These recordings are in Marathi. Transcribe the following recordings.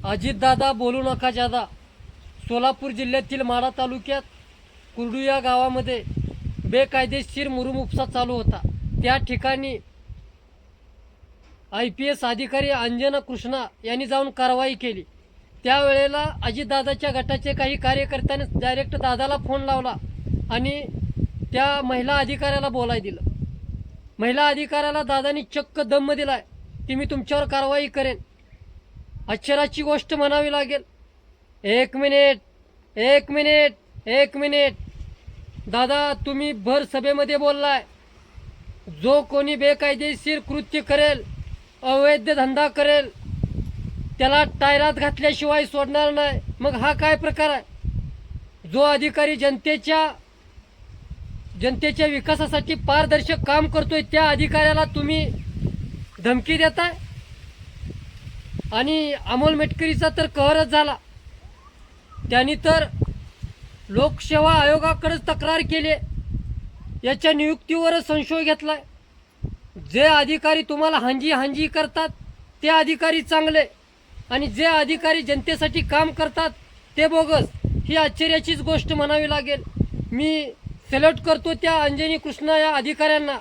अजितदादा बोलू नका जादा। सोलापूर जिल्ह्यातील माढा तालुक्यात कुर्डू या गावामध्ये बेकायदेशीर मुरुम उपसा चालू होता। त्या ठिकाणी IPS अधिकारी अंजना कृष्णा यांनी जाऊन कारवाई केली। त्यावेळेला अजितदादाच्या गटाचे काही कार्यकर्त्यांनी डायरेक्ट दादाला फोन लावला आणि त्या महिला अधिकाऱ्याला बोलाय दिलं। महिला अधिकाऱ्याला दादानी चक्क दम दिलाय की मी तुमच्यावर कारवाई करेन। आश्चर्याची गोष्ट म्हणावी लागेल। एक मिनिट दादा, तुम्ही भर सभेमध्ये बोललाय, जो कोणी बेकायदेशीर कृत्य करेल, अवैध धंदा करेल, त्याला टायरात घातल्याशिवाय सोडणार नाही। मग हा काय प्रकार आहे? जो अधिकारी जनतेच्या विकासासाठी पारदर्शक काम करतोय, त्या अधिकाऱ्याला तुम्ही धमकी देताय। आणि अमोल मेटकरीचा तर कहरच झाला। त्यांनी तर लोकसेवा आयोगाकडे तक्रार केली, याच्या नियुक्तीवर संशय घेतलाय। जे अधिकारी तुम्हाला हांजी करतात ते अधिकारी चांगले, आणि जे अधिकारी जनतेसाठी काम करतात ते बोगस। ही आश्चर्याचीच गोष्ट म्हणावी लागेल। मी सॅल्यूट करतो त्या अंजनी कृष्णा या अधिकाऱ्यांना।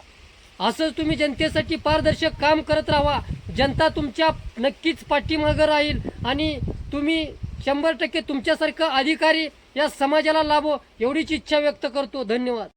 असंच तुम्ही जनतेसाठी पारदर्शक काम करत राहा। जनता तुमच्या नक्कीच पाठीमागे राहील आणि तुम्ही 100% तुमच्यासारखा अधिकारी या समाजाला लाभो, एवढीच इच्छा व्यक्त करतो। धन्यवाद।